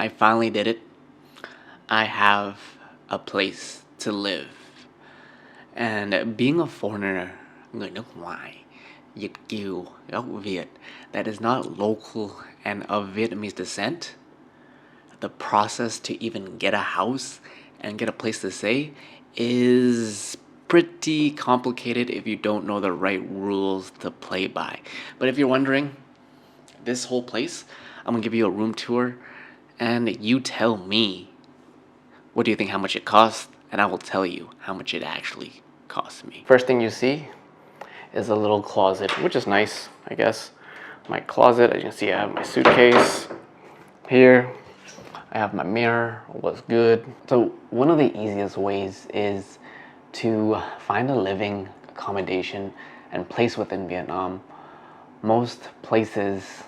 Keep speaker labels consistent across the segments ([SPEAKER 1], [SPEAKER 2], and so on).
[SPEAKER 1] I finally did it. I have a place to live. And being a foreigner, người nước ngoài, Việt kiều, gốc Việt, that is not local and of Vietnamese descent, the process to even get a house and get a place to stay is pretty complicated if you don't know the right rules to play by. But if you're wondering, this whole place, I'm gonna give you a room tour and you tell me what do you think how much it costs, and I will tell you how much it actually cost me. First thing you see is a little closet, which is nice, I guess. My closet, as you can see, I have my suitcase here. I have my mirror, what's good. So one of the easiest ways is to find a living accommodation and place within Vietnam. Most places,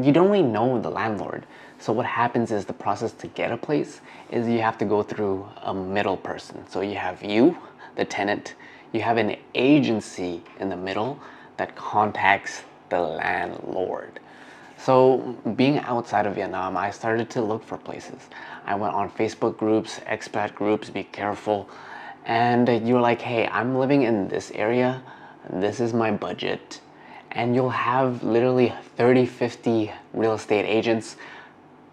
[SPEAKER 1] you don't really know the landlord. So what happens is the process to get a place is you have to go through a middle person. So you have you, the tenant, you have an agency in the middle that contacts the landlord. So being outside of Vietnam, I started to look for places. I went on Facebook groups, expat groups, be careful. And you're like, hey, I'm living in this area. This is my budget. And you'll have literally 30, 50 real estate agents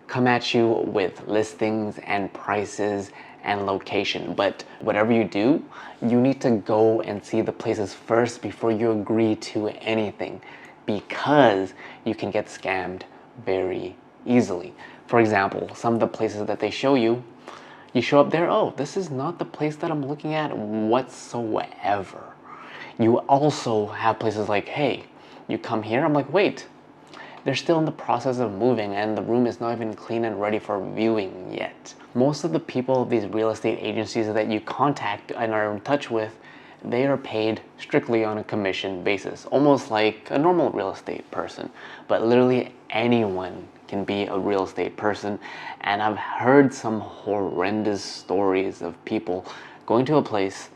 [SPEAKER 1] come at you with listings and prices and location. But whatever you do, you need to go and see the places first before you agree to anything, because you can get scammed very easily. For example, some of the places that they show you, you show up there, oh, this is not the place that I'm looking at whatsoever. You also have places like, hey, you come here, I'm like, wait, they're still in the process of moving and the room is not even clean and ready for viewing yet. Most of the people, these real estate agencies that you contact and are in touch with, they are paid strictly on a commission basis, almost like a normal real estate person. But literally anyone can be a real estate person. And I've heard some horrendous stories of people going to a place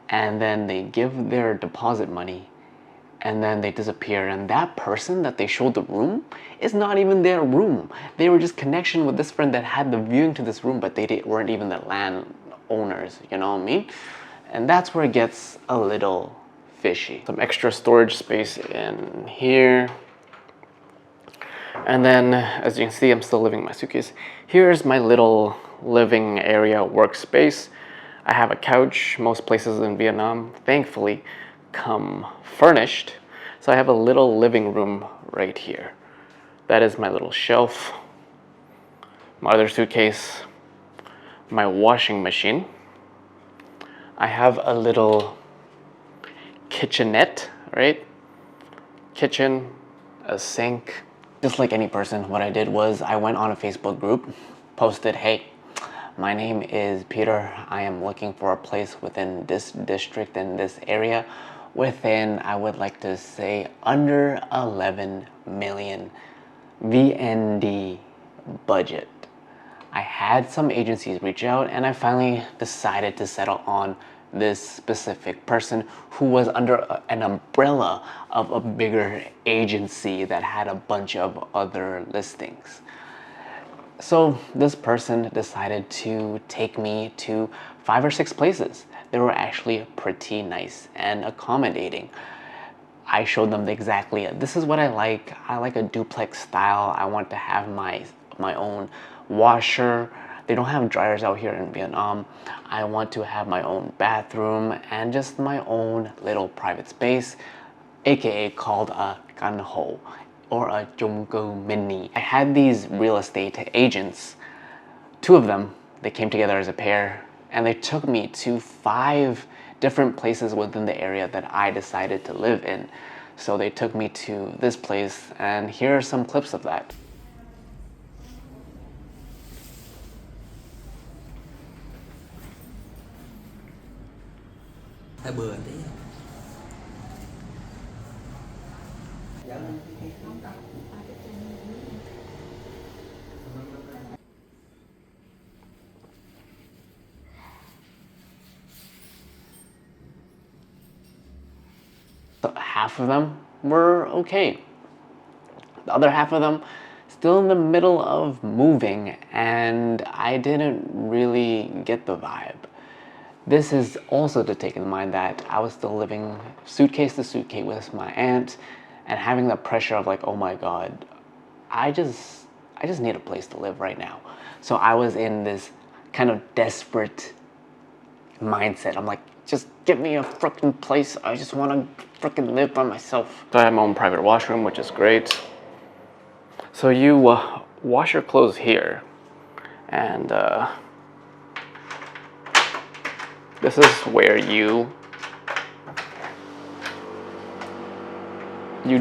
[SPEAKER 1] and then they give their deposit money and then they disappear, and that person that they showed the room is not even their room. They were just connection with this friend that had the viewing to this room, but they weren't even the landowners, you know what I mean? And that's where it gets a little fishy. Some extra storage space in here. And then, as you can see, I'm still living in my suitcase. Here's my little living area workspace. I have a couch. Most places in Vietnam, thankfully, come furnished. So I have a little living room right here. That is my little shelf, my other suitcase, my washing machine. I have a little kitchenette, right? Kitchen, a sink. Just like any person, what I did was I went on a Facebook group, posted, hey, my name is Peter. I am looking for a place within this district in this area within, I would like to say, under 11 million VND budget. I had some agencies reach out and I finally decided to settle on this specific person who was under an umbrella of a bigger agency that had a bunch of other listings. So this person decided to take me to 5 or 6 places. They were actually pretty nice and accommodating. I showed them exactly, this is what I like. I like a duplex style. I want to have my own washer. They don't have dryers out here in Vietnam. I want to have my own bathroom and just my own little private space, aka called a căn hộ or a chung cư mini. I had these real estate agents, 2 of them, they came together as a pair and they took me to 5 different places within the area that I decided to live in. So they took me to this place and here are some clips of that.
[SPEAKER 2] Hơi bừa tí.
[SPEAKER 1] So half of them were okay. The other half of them still in the middle of moving, and I didn't really get the vibe. This is also to take in mind that I was still living suitcase to suitcase with my aunt and having the pressure of like, oh my God, I just need a place to live right now. So I was in this kind of desperate mindset. I'm like, just give me a freaking place. I just want to freaking live by myself. So I have my own private washroom, which is great. So you wash your clothes here, and this is where you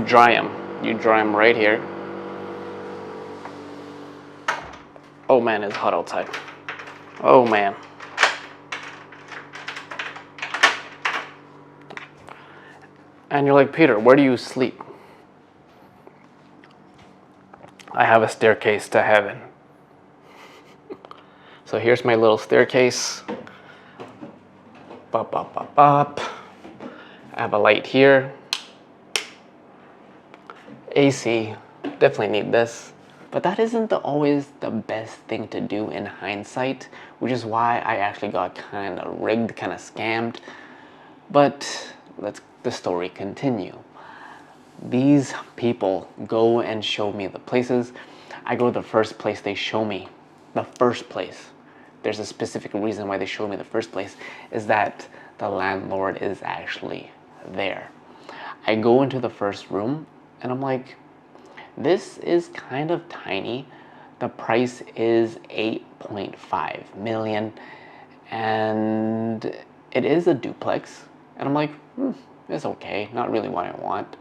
[SPEAKER 1] dry them. You dry them right here. Oh man, it's hot outside. Oh man. And you're like, Peter, where do you sleep? I have a staircase to heaven. So here's my little staircase. Bop, bop, bop, bop. I have a light here. AC, definitely need this. But that isn't always the best thing to do in hindsight, which is why I actually got kind of rigged, kind of scammed. But let's the story continue. These people go and show me the places. I go to the first place they show me. The first place. There's a specific reason why they show me the first place, is that the landlord is actually there. I go into the first room and I'm like, this is kind of tiny. The price is 8.5 million and it is a duplex. And I'm like, it's okay, not really what I want.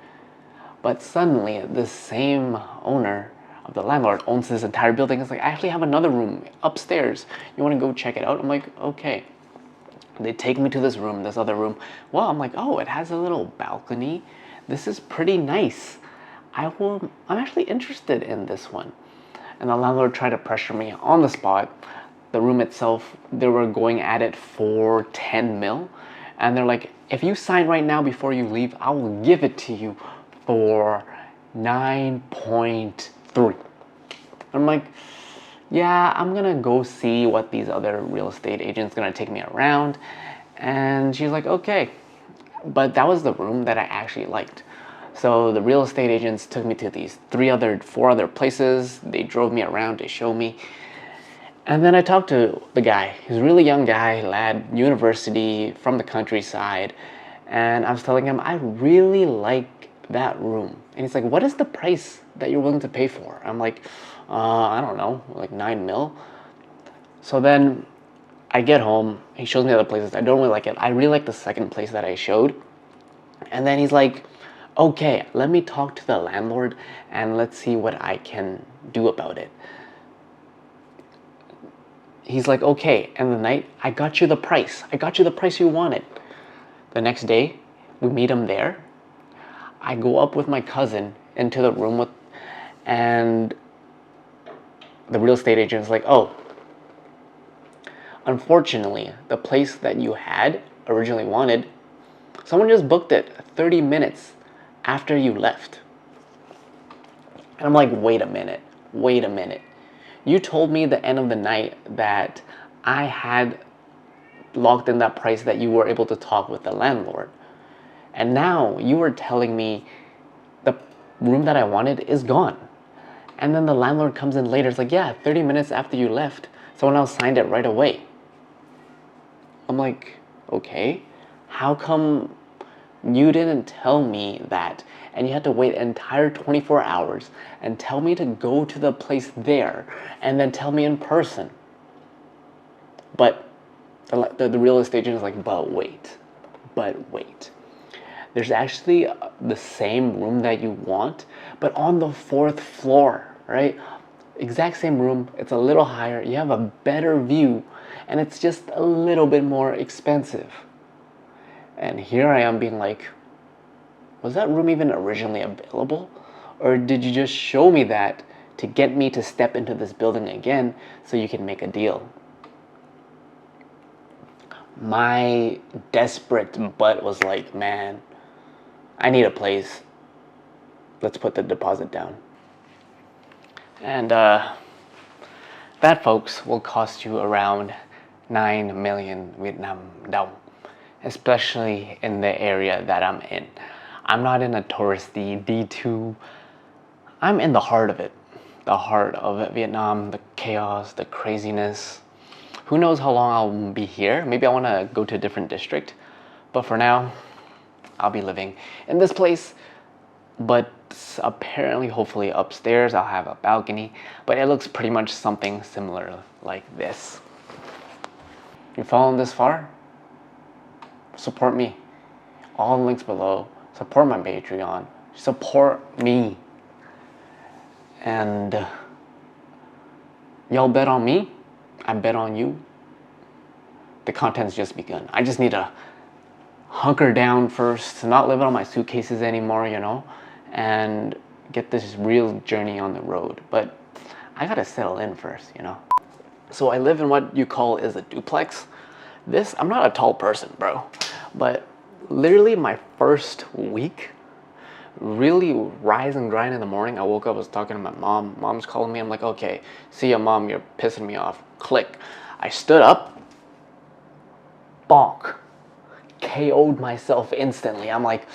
[SPEAKER 1] But suddenly, the same owner of the landlord owns this entire building. It's like, I actually have another room upstairs. You want to go check it out? I'm like, okay. They take me to this room, this other room. Well, I'm like, oh, it has a little balcony. This is pretty nice. I'm actually interested in this one. And the landlord tried to pressure me on the spot. The room itself, they were going at it for 10 mil. And they're like, if you sign right now before you leave, I will give it to you for 9.3. I'm like, yeah, I'm gonna go see what these other real estate agents gonna take me around. And she's like, okay. But that was the room that I actually liked. So the real estate agents took me to these 4 other places. They drove me around to show me. And then I talked to the guy. He's a really young guy, lad, university, from the countryside. And I was telling him, I really like that room. And he's like, what is the price that you're willing to pay for? I'm like, I don't know, like 9 mil. So then I get home, he shows me other places. I don't really like it. I really like the second place that I showed. And then he's like, okay, let me talk to the landlord and let's see what I can do about it. He's like, okay, and the night, I got you the price. I got you the price you wanted. The next day, we meet him there. I go up with my cousin into the room and the real estate agent is like, oh, unfortunately, the place that you had originally wanted, someone just booked it 30 minutes after you left. And I'm like, wait a minute. You told me the end of the night that I had locked in that price, that you were able to talk with the landlord. And now you were telling me the room that I wanted is gone. And then the landlord comes in later. It's like, yeah, 30 minutes after you left, someone else signed it right away. I'm like, okay, how come you didn't tell me that? And you had to wait an entire 24 hours and tell me to go to the place there and then tell me in person. But the real estate agent is like, but wait. There's actually the same room that you want, but on the 4th floor, right? Exact same room, it's a little higher, you have a better view, and it's just a little bit more expensive. And here I am being like, was that room even originally available? Or did you just show me that to get me to step into this building again so you can make a deal? My desperate butt was like, man, I need a place. Let's put the deposit down. And that, folks, will cost you around 9 million Vietnam dong, especially in the area that I'm in. I'm not in a touristy D2. I'm in the heart of it. The heart of Vietnam, the chaos, the craziness. Who knows how long I'll be here? Maybe I want to go to a different district. But for now, I'll be living in this place. But apparently, hopefully, upstairs I'll have a balcony. But it looks pretty much something similar like this. You following this far? Support me. All links below. Support my Patreon. Support me. And y'all bet on me. I bet on you. The content's just begun. I just need to hunker down first, to not live on my suitcases anymore, and get this real journey on the road. But I gotta settle in first, So I live in what you call is a duplex. I'm not a tall person, bro, but literally my first week, really rise and grind in the morning. I woke up, I was talking to my mom. Mom's calling me. I'm like, okay, see ya, mom, you're pissing me off. Click. I stood up, bonk, KO'd myself instantly. I'm like,